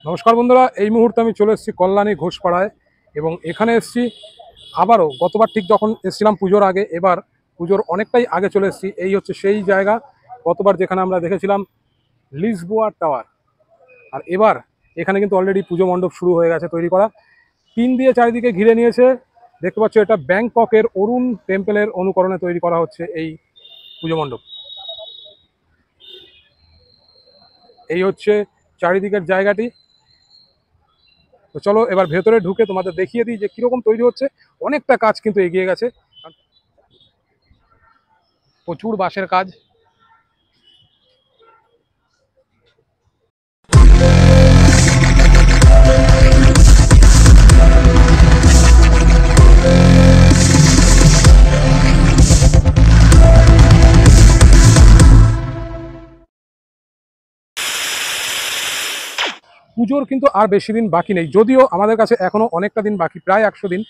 নমস্কার বন্ধুরা, এই মুহূর্তে আমি চলে এসেছি কল্যাণী ঘোষপাড়ায় এবং এখানে এসেছি আবারও। গতবার ঠিক যখন এসেছিলাম পুজোর আগে, এবার পুজোর অনেকটাই আগে চলে এসেছি। এই হচ্ছে সেই জায়গা গতবার যেখানে আমরা দেখেছিলাম লিসবোয়া টাওয়ার। আর এবার এখানে কিন্তু অলরেডি পুজো মণ্ডপ শুরু হয়ে গেছে তৈরি করা, টিন দিয়ে চারিদিকে ঘিরে নিয়েছে। দেখতে পাচ্ছ এটা ব্যাংককের অরুণ টেম্পলের অনুকরণে তৈরি করা হচ্ছে এই পুজো মণ্ডপ। এই হচ্ছে চারিদিকের জায়গাটি। তো চলো এবার ভেতরে ঢুকে তোমাদের দেখিয়ে দিই যে কিরকম তৈরি হচ্ছে। অনেকটা কাজ কিন্তু এগিয়ে গেছে, প্রচুর বাঁশের কাজ। পুজোর কিন্তু আর বেশি দিন বাকি নেই, যদিও আমাদের কাছে এখনো অনেকটা দিন বাকি, প্রায় 100 দিন।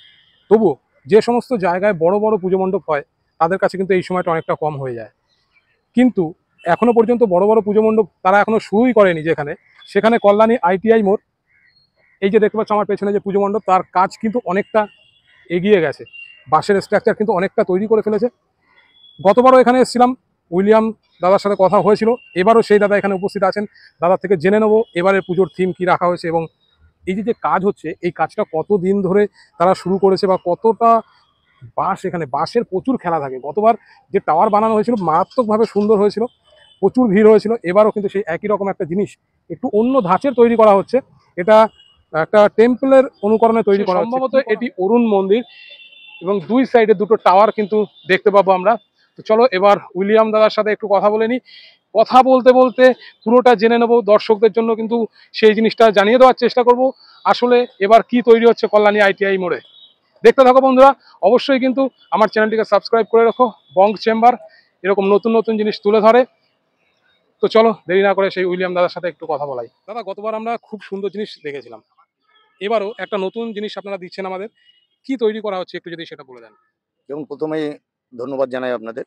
তবুও যে সমস্ত জায়গায় বড় বড় পুজো মণ্ডপ হয় তাদের কাছে কিন্তু এই সময়টা অনেকটা কম হয়ে যায়। কিন্তু এখনো পর্যন্ত বড় বড় পুজো মণ্ডপ তারা এখনো শুরুই করেনি। সেখানে কল্যাণী ITI মোড়, এই যে দেখতে পাচ্ছ আমার পেছনে যে পুজো মণ্ডপ, তার কাজ কিন্তু অনেকটা এগিয়ে গেছে। বাঁশের স্ট্রাকচার কিন্তু অনেকটা তৈরি করে ফেলেছে। গতবারও এখানে এসেছিলাম, উইলিয়াম দাদার সাথে কথা হয়েছিল। এবারও সেই দাদা এখানে উপস্থিত আছেন। দাদার থেকে জেনে নেবো এবারের পুজোর থিম কি রাখা হয়েছে এবং এই যে কাজ হচ্ছে, এই কাজটা কত দিন ধরে তারা শুরু করেছে বা কতটা বাঁশ, এখানে বাঁশের প্রচুর খেলা থাকে। গতবার যে টাওয়ার বানানো হয়েছিল মারাত্মকভাবে সুন্দর হয়েছিল, প্রচুর ভিড় হয়েছিল। এবারও কিন্তু সেই একই রকম একটা জিনিস একটু অন্য ধাঁচের তৈরি করা হচ্ছে। এটা একটা টেম্পলের অনুকরণে তৈরি করা হচ্ছে। সম্ভবত এটি অরুণ মন্দির এবং দুই সাইডে দুটো টাওয়ার কিন্তু দেখতে পাবো আমরা। তো চলো এবার উইলিয়াম দাদার সাথে একটু কথা বলে নিই। কথা বলতে বলতে পুরোটা জেনে নেবো, দর্শকদের জন্য কিন্তু সেই জিনিসটা জানিয়ে দেওয়ার চেষ্টা করব আসলে এবার কি তৈরি হচ্ছে কল্যাণী ITI মোড়ে। দেখতে থাকো বন্ধুরা, অবশ্যই কিন্তু আমার চ্যানেলটিকে সাবস্ক্রাইব করে রাখো। বঙ্গ চেম্বার এরকম নতুন নতুন জিনিস তুলে ধরে। তো চলো দেরি না করে সেই উইলিয়াম দাদার সাথে একটু কথা বলাই। দাদা, গতবার আমরা খুব সুন্দর জিনিস দেখেছিলাম, এবারও একটা নতুন জিনিস আপনারা দিচ্ছেন আমাদের। কি তৈরি করা হচ্ছে একটু যদি সেটা বলে দেন। এবং প্রথমেই ধন্যবাদ জানাই আপনাদের।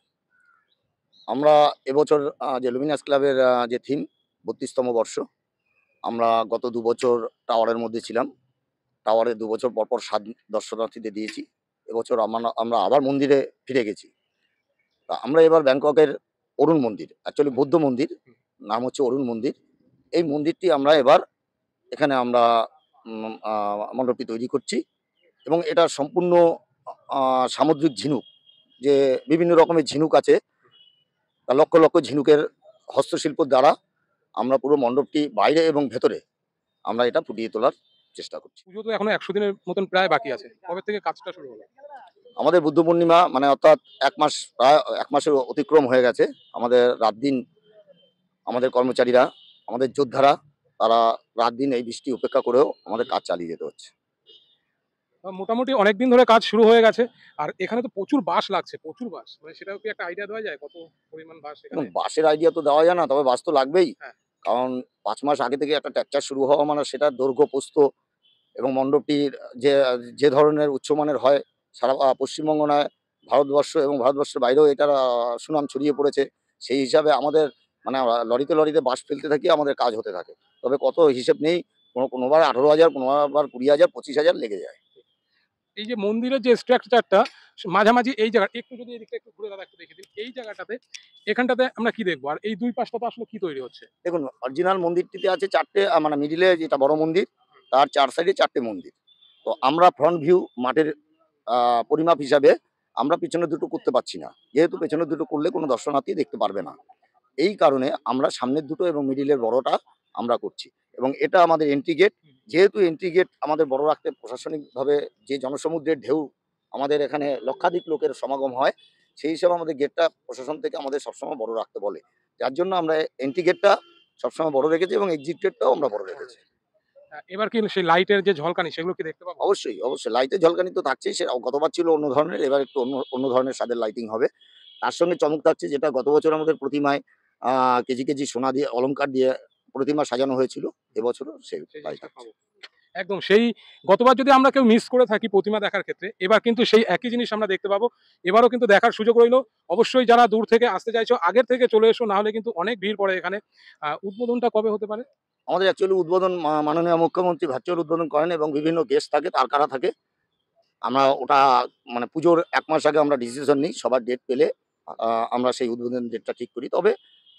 আমরা এবছর যে লুমিনাস ক্লাবের যে থিম ৩২তম বর্ষ, আমরা গত ২ বছর টাওয়ারের মধ্যে ছিলাম। টাওয়ারে ২ বছর পরপর স্বাদ দর্শনার্থীদের দিয়েছি। এবছর আমরা আবার মন্দিরে ফিরে গেছি। তা আমরা এবার ব্যাংককের অরুণ মন্দির, অ্যাকচুয়ালি বৌদ্ধ মন্দির, নাম হচ্ছে অরুণ মন্দির। এই মন্দিরটি আমরা এবার এখানে আমরা মণ্ডপটি তৈরি করছি এবং এটা সম্পূর্ণ সামুদ্রিক ঝিনুক, যে বিভিন্ন রকমের ঝিনুক আছে, তা লক্ষ লক্ষ ঝিনুকের হস্তশিল্প দ্বারা আমরা পুরো মণ্ডপটি বাইরে এবং ভেতরে আমরা এটা ফুটিয়ে তোলার চেষ্টা করছি। পুজো তো এখনো 100 দিনের মতন প্রায় বাকি আছে, কবে থেকে কাজটা শুরু হলো? আমাদের বুদ্ধ পূর্ণিমা মানে অর্থাৎ 1 মাস, প্রায় 1 মাসের অতিক্রম হয়ে গেছে। আমাদের রাত দিন, আমাদের কর্মচারীরা, আমাদের যোদ্ধারা, তারা রাত দিন এই বৃষ্টি উপেক্ষা করেও আমাদের কাজ চালিয়ে যেতে হচ্ছে। মোটামুটি অনেকদিন ধরে কাজ শুরু হয়ে গেছে। আর এখানে তো প্রচুর বাঁশ লাগছে, প্রচুর বাঁশ, মানে সেটাও কি একটা আইডিয়া দেওয়া যায় কত পরিমাণ বাঁশ এবং এখানে? বাঁশের আইডিয়া তো দেওয়া যায় না, তবে বাঁশ তো লাগবেই। হ্যাঁ। কারণ 5 মাস আগে থেকে একটা ট্র্যাকচার শুরু হওয়া মানে সেটা দৈর্ঘ্য, প্রস্থ এবং মণ্ডপটির যে যে ধরনের উচ্চমানের হয়, সারা পশ্চিমবঙ্গ নয়, ভারতবর্ষ এবং ভারতবর্ষের বাইরেও এটার সুনাম ছড়িয়ে পড়েছে। সেই হিসাবে আমাদের মানে লরিতে লরিতে বাঁশ ফেলতে থাকি, আমাদের কাজ হতে থাকে। তবে কত হিসেব নেই, কোনোবার 18,000, কোনোবার 20,000, 25,000 লেগে যায়। এই যে মন্দিরের যে স্ট্রাকচারটা মাঝামাঝি এই জায়গা একটু যদি এদিকটা একটু ঘুরে দাদা একটু দেখে দিন, এই জায়গাটাতে এখানটাতে আমরা কি দেখবো আর এই দুই পাশটাতে আসলে কি তৈরি হচ্ছে? দেখুন, অরিজিনাল মন্দিরটিতে আছে 4 টে, মানে মিডিলে যেটা বড় মন্দির, তার 4 সাইডে 4 টে মন্দির। তো আমরা ফ্রন্ট ভিউ মাঠের পরিমাপ হিসাবে আমরা পেছনে দুটো করতে পারছি না। যেহেতু পেছনের দুটো করলে কোনো দর্শনার্থী দেখতে পারবে না। এই কারণে আমরা সামনের দুটো এবং মিডিলের বড়টা আমরা করছি এবং এটা আমাদের এন্ট্রি গেট। যেহেতু এন্ট্রি গেট আমাদের বড় রাখতে প্রশাসনিকভাবে, যে জনসমুদ্রের ঢেউ আমাদের এখানে লক্ষাধিক লোকের সমাগম হয়, সেই হিসাবে আমাদের গেটটা প্রশাসন থেকে আমাদের সবসময় বড় রাখতে বলে। যার জন্য আমরা এন্ট্রি গেটটা সবসময় বড় রেখেছি এবং এক্সিট গেটটাও আমরা বড় রেখেছি। এবার কি সেই লাইটের যে ঝলকানি সেগুলো কি দেখতে পাবো? অবশ্যই, অবশ্যই লাইটের ঝলকানি তো থাকছেই। সে গতবার ছিল অন্য ধরনের, এবার একটু অন্য অন্য ধরনের স্বাদের লাইটিং হবে। তার সঙ্গে চমক থাকছে, যেটা গত বছর আমাদের প্রতিমায় কেজি কেজি সোনা দিয়ে, অলংকার দিয়ে প্রতিমা সাজানো হয়েছিল। এবছরও সেই লাইট থাকছে। একদম সেই গতবার যদি আমরা কেউ মিস করে থাকি প্রতিমা দেখার ক্ষেত্রে, এবার কিন্তু সেই একই জিনিস আমরা দেখতে পাবো। এবারও কিন্তু দেখার সুযোগ রইলো। অবশ্যই যারা দূর থেকে আসতে চাইছো আগের থেকে চলে এসো, না হলে কিন্তু অনেক ভিড় পড়ে এখানে। উদ্বোধনটা কবে হতে পারে? আমাদের অ্যাকচুয়ালি উদ্বোধন মাননীয় মুখ্যমন্ত্রী ভার্চুয়াল উদ্বোধন করেন এবং বিভিন্ন গেস্ট থাকে, তার কারা থাকে। আমরা ওটা মানে পুজোর ১ মাস আগে আমরা ডিসিশন নিই। সবার ডেট পেলে আমরা সেই উদ্বোধন ডেটটা ঠিক করি। তবে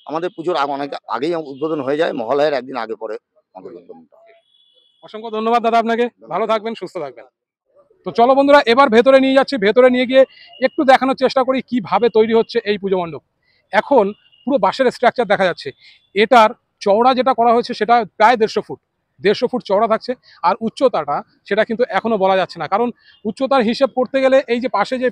আমাদের পুজোর অনেক আগেই উদ্বোধন হয়ে যায়। মহালয়ার একদিন আগে পরে আমাদের উদ্বোধনটা হয়। অসংখ্য ধন্যবাদ দাদা আপনাকে, ভালো থাকবেন, সুস্থ থাকবেন। তো চলো বন্ধুরা, এবার ভেতরে নিয়ে যাচ্ছি। ভেতরে নিয়ে গিয়ে একটু দেখানোর চেষ্টা করি কিভাবে তৈরি হচ্ছে এই পুজো মণ্ডপ। এখন পুরো বাঁশের স্ট্রাকচার দেখা যাচ্ছে। এটার চওড়া যেটা করা হয়েছে সেটা প্রায় ১৫০ ফুট, ১৫০ ফুট চওড়া থাকছে। আর উচ্চতাটা সেটা কিন্তু এখনো বলা যাচ্ছে না, কারণ উচ্চতার হিসেব করতে গেলে এই যে পাশে যে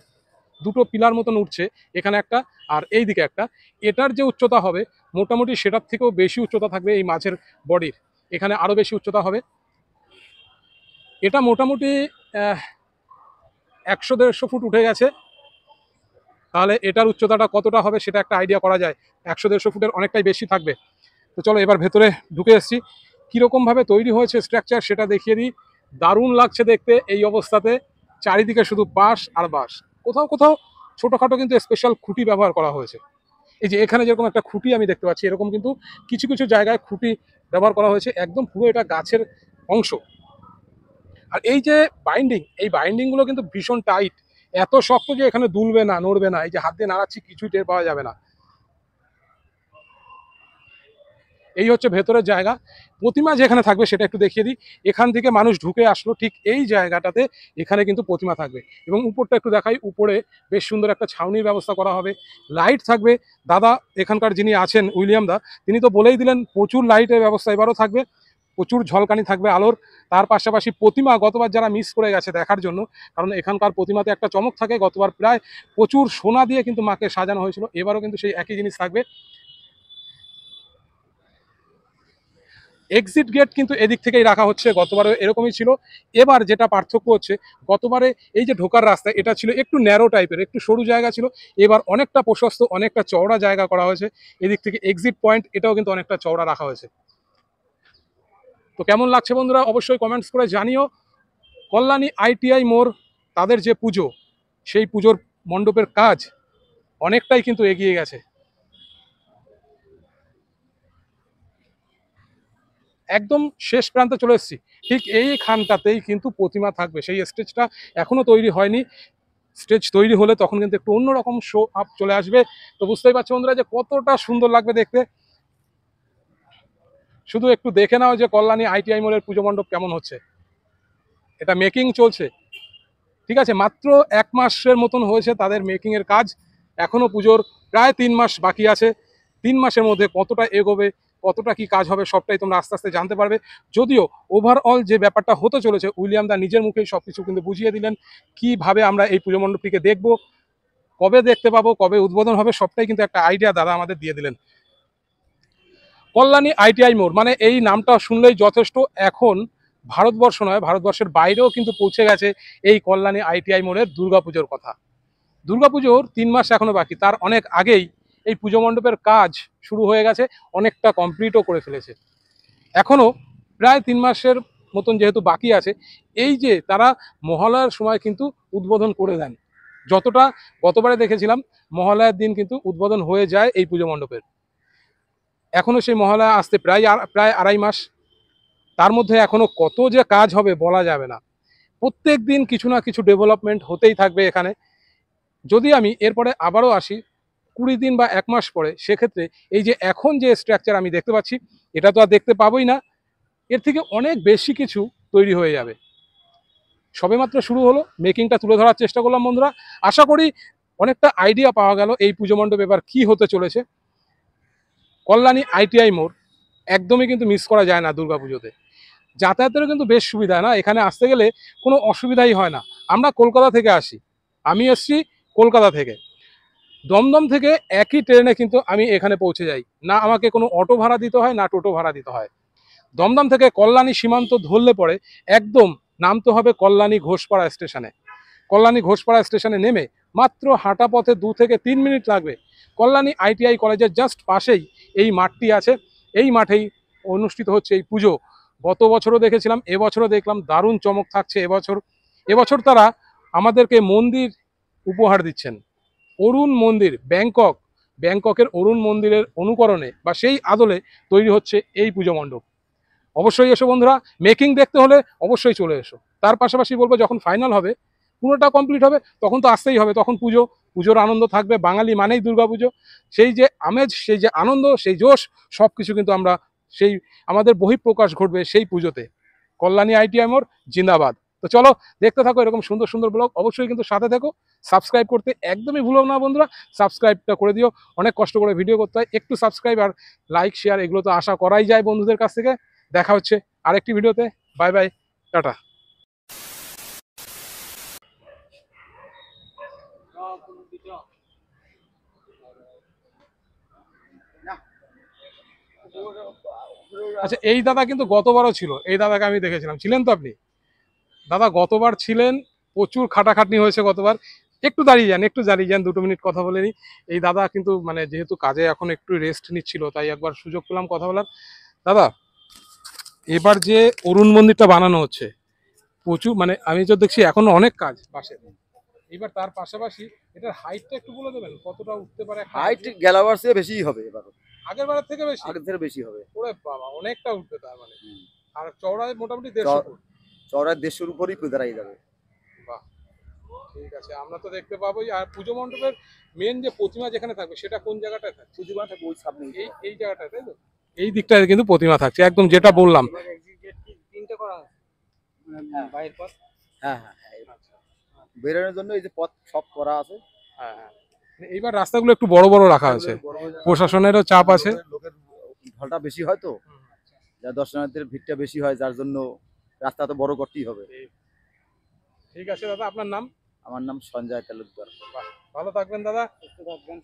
দুটো পিলার মতন উঠছে, এখানে একটা আর এই দিকে একটা, এটার যে উচ্চতা হবে মোটামুটি সেটার থেকেও বেশি উচ্চতা থাকবে এই মাছের বডির। এখানে আরো বেশি উচ্চতা হবে। এটা মোটামুটি ১০০-১৫০ ফুট উঠে গেছে। তাহলে এটার উচ্চতাটা কতটা হবে সেটা একটা আইডিয়া করা যায়। ১০০-১৫০ ফুটের অনেকটাই বেশি থাকবে। তো চলো এবার ভেতরে ঢুকে এসেছি। কীরকমভাবে তৈরি হয়েছে স্ট্রাকচার সেটা দেখিয়ে দিই। দারুণ লাগছে দেখতে এই অবস্থাতে। চারিদিকে শুধু বাঁশ আর বাঁশ, কোথাও কোথাও ছোটোখাটো কিন্তু স্পেশাল খুঁটি ব্যবহার করা হয়েছে। এই যে এখানে যেরকম একটা খুঁটি আমি দেখতে পাচ্ছি, এরকম কিন্তু কিছু কিছু জায়গায় খুঁটি ব্যবহার করা হয়েছে। একদম পুরো এটা গাছের অংশ। আর এই যে বাইন্ডিং, এই বাইন্ডিংগুলো কিন্তু ভীষণ টাইট, এত শক্ত যে এখানে দুলবে না, নড়বে না। এই যে হাত দিয়ে নাড়াচ্ছি কিছুই টের পাওয়া যাবে না। এই হচ্ছে ভেতরের জায়গা। প্রতিমা যেখানে থাকবে সেটা একটু দেখিয়ে দিই। এখান থেকে মানুষ ঢুকে আসলো, ঠিক এই জায়গাটাতে এখানে কিন্তু প্রতিমা থাকবে। এবং উপরটা একটু দেখাই, উপরে বেশ সুন্দর একটা ছাউনির ব্যবস্থা করা হবে, লাইট থাকবে। দাদা এখানকার যিনি আছেন উইলিয়াম দা, তিনি তো বলেই দিলেন প্রচুর লাইটের ব্যবস্থা এবারও থাকবে, প্রচুর ঝলকানি থাকবে আলোর। তার পাশাপাশি প্রতিমা গতবার যারা মিস করে গেছে দেখার জন্য, কারণ এখানকার প্রতিমাতে একটা চমক থাকে, গতবার প্রায় প্রচুর সোনা দিয়ে কিন্তু মাকে সাজানো হয়েছিল, এবারও কিন্তু সেই একই জিনিস থাকবে। এক্সিট গেট কিন্তু এদিক থেকেই রাখা হচ্ছে, গতবারে এরকমই ছিল। এবার যেটা পার্থক্য হচ্ছে, গতবারে এই যে ঢোকার রাস্তা এটা ছিল একটু ন্যারো টাইপের, একটু সরু জায়গা ছিল। এবার অনেকটা প্রশস্ত, অনেকটা চওড়া জায়গা করা হয়েছে। এদিক থেকে এক্সিট পয়েন্ট এটাও কিন্তু অনেকটা চওড়া রাখা হয়েছে। তো কেমন লাগছে বন্ধুরা অবশ্যই কমেন্টস করে জানিও। কল্যাণী ITI মোড় তাদের যে পুজো, সেই পুজোর মণ্ডপের কাজ অনেকটাই কিন্তু এগিয়ে গেছে। একদম শেষ প্রান্তে চলে এসেছি। ঠিক এইখানটাতেই কিন্তু প্রতিমা থাকবে, সেই স্টেজটা এখনো তৈরি হয়নি। স্টেজ তৈরি হলে তখন কিন্তু একটু অন্যরকম শো আপ চলে আসবে। তো বুঝতেই পারছো বন্ধুরা যে কতটা সুন্দর লাগবে দেখতে। শুধু একটু দেখে নাও যে কল্যাণী ITI মোড়ের পুজো মণ্ডপ কেমন হচ্ছে। এটা মেকিং চলছে, ঠিক আছে, মাত্র ১ মাসের মতন হয়েছে তাদের মেকিং এর কাজ। এখনো পুজোর প্রায় ৩ মাস বাকি আছে। ৩ মাসের মধ্যে কতটা এগোবে, কতটা কি কাজ হবে সবটাই তোমরা আস্তে আস্তে জানতে পারবে। যদিও ওভারঅল যে ব্যাপারটা হতে চলেছে উইলিয়াম দা নিজের মুখেই সবকিছু কিন্তু বুঝিয়ে দিলেন, কিভাবে আমরা এই পুজো মণ্ডপটিকে দেখব, কবে দেখতে পাবো, কবে উদ্বোধন হবে, সবটাই কিন্তু একটা আইডিয়া দাদা আমাদের দিয়ে দিলেন। কল্যাণী ITI মোড় মানে এই নামটা শুনলেই যথেষ্ট। এখন ভারতবর্ষ নয়, ভারতবর্ষের বাইরেও কিন্তু পৌঁছে গেছে এই কল্যাণী ITI মোড়ের দুর্গাপুজোর কথা। দুর্গাপুজোর ৩ মাস এখনো বাকি, তার অনেক আগেই এই পুজো মণ্ডপের কাজ শুরু হয়ে গেছে, অনেকটা কমপ্লিটও করে ফেলেছে। এখনো প্রায় ৩ মাসের মতন যেহেতু বাকি আছে, এই যে তারা মহালয়ার সময় কিন্তু উদ্বোধন করে দেন। যতটা গতবারে দেখেছিলাম মহালয়ার দিন কিন্তু উদ্বোধন হয়ে যায় এই পুজো মণ্ডপের। এখনো সেই মহালয়া আসতে প্রায় ২.৫ মাস। তার মধ্যে এখনো কত যে কাজ হবে বলা যাবে না। প্রত্যেক দিন কিছু না কিছু ডেভেলপমেন্ট হতেই থাকবে এখানে। যদি আমি এরপরে আবারও আসি ২০ দিন বা ১ মাস পরে, সেক্ষেত্রে এই যে এখন যে স্ট্রাকচার আমি দেখতে পাচ্ছি এটা তো আর দেখতে পাবোই না, এর থেকে অনেক বেশি কিছু তৈরি হয়ে যাবে। সবেমাত্র শুরু হলো, মেকিংটা তুলে ধরার চেষ্টা করলাম বন্ধুরা। আশা করি অনেকটা আইডিয়া পাওয়া গেল এই পুজো মণ্ডপ এবার কী হতে চলেছে। কল্যাণী ITI মোড় একদমই কিন্তু মিস করা যায় না দুর্গাপুজোতে। যাতায়াতেরও কিন্তু বেশ সুবিধা, না এখানে আসতে গেলে কোনো অসুবিধাই হয় না। আমরা কলকাতা থেকে আসি, আমি এসছি কলকাতা থেকে, দমদম থেকে একই ট্রেনে কিন্তু আমি এখানে পৌঁছে যাই, না আমাকে কোনো অটো ভাড়া দিতে হয় না টোটো ভাড়া দিতে হয়। দমদম থেকে কল্যাণী সীমান্ত ধরলে পরে একদম নামতে হবে কল্যাণী ঘোষপাড়া স্টেশনে। কল্যাণী ঘোষপাড়া স্টেশনে নেমে মাত্র হাঁটা পথে 2 থেকে 3 মিনিট লাগবে। কল্যাণী ITI কলেজের জাস্ট পাশেই এই মাঠটি আছে, এই মাঠেই অনুষ্ঠিত হচ্ছে এই পুজো। গত বছরও দেখেছিলাম, এবছরও দেখলাম, দারুণ চমক থাকছে এবছর। এবছর তারা আমাদেরকে মন্দির উপহার দিচ্ছেন, অরুণ মন্দির, ব্যাংককের অরুণ মন্দিরের অনুকরণে বা সেই আদলে তৈরি হচ্ছে এই পুজো মণ্ডপ। অবশ্যই এসো বন্ধুরা, মেকিং দেখতে হলে অবশ্যই চলে এসো। তার পাশাপাশি বলবো যখন ফাইনাল হবে, পুরোটা কমপ্লিট হবে, তখন তো আসতেই হবে, তখন পুজোর আনন্দ থাকবে। বাঙালি মানেই দুর্গাপুজো, সেই যে আমেজ, সেই যে আনন্দ, সেই জোশ, সব কিছু কিন্তু আমরা সেই আমাদের বহিঃপ্রকাশ ঘটবে সেই পুজোতে। কল্যাণী আইটিআই মোড় জিন্দাবাদ। তো চলো দেখতে থাকো এরকম সুন্দর সুন্দর ব্লগ, অবশ্যই কিন্তু সাথে থেকো। সাবস্ক্রাইব করতে একদমই ভুলো না বন্ধুরা, সাবস্ক্রাইবটা করে দিও। অনেক কষ্ট করে ভিডিও করতে হয়, একটু সাবস্ক্রাইব আর লাইক শেয়ার এগুলো তো আশা করাই যায় বন্ধুদের কাছ থেকে। দেখা হচ্ছে আরেকটি ভিডিওতে। Bye bye, tata. আচ্ছা, এই দাদা কিন্তু গতবারও ছিল, এই দাদাকে আমি দেখেছিলাম, ছিলেন তো আপনি? দাদা গতবার ছিলেন, প্রচুর খাটাখাটনি হয়েছে গতবার। একটু দাঁড়িয়ে যান, একটু দাঁড়িয়ে যান, 2 মিনিট কথা বলে নিই। এই দাদা কিন্তু মানে যেহেতু কাজে এখন একটু রেস্ট নিচ্ছিল, তাই একবার সুযোগ পেলাম কথা বলার। দাদা, এবার যে অরুণ মন্দিরটা বানানো হচ্ছে, প্রচুর মানে আমি তো দেখছি এখনো অনেক কাজ পাশে। এবার তার পাশাপাশি এটার হাইটটা একটু বলে দেবেন, কতটা উঠতে পারে? হাইট গেলাবার চেয়ে বেশি হবে এবার, আগের বারের থেকে বেশি? আগের থেকে বেশি হবে। ওরে বাবা, অনেকটা উঠবে তার মানে। আর চওড়ায় মোটামুটি 150 ফুট। চওড়ায় 150-র উপরই দাঁড়াই যাবে। বাহ, ঠিক আছে, আমরা তো দেখতে পাবোই। আর পুজো মণ্ডপের মেন যে প্রতিমা যেখানে থাকবে সেটা কোন জায়গাটায় থাকবে? সুযোগ থাকবে ওই সামনে। এই জায়গাটায়, তাই তো? এই দিকটায় কিন্তু প্রতিমা থাকছে, একদম যেটা বললাম। বাইরের পথ, হ্যাঁ হ্যাঁ হ্যাঁ, বেরোনোর জন্য এই যে পথ সব করা আছে। হ্যাঁ হ্যাঁ, এইবার রাস্তাগুলো একটু বড় বড় রাখা হয়েছে, প্রশাসনেরও চাপ আছে। লোকের ঢলটা বেশি হয় তো, যা দর্শনার্থীর ভিড়টা বেশি হয়, যার জন্য রাস্তা তো বড় করতেই হবে। ঠিক আছে দাদা, আপনার নাম? আমার নাম সঞ্জয় তালুকদার। ভালো থাকবেন দাদা, সুস্থ থাকবেন।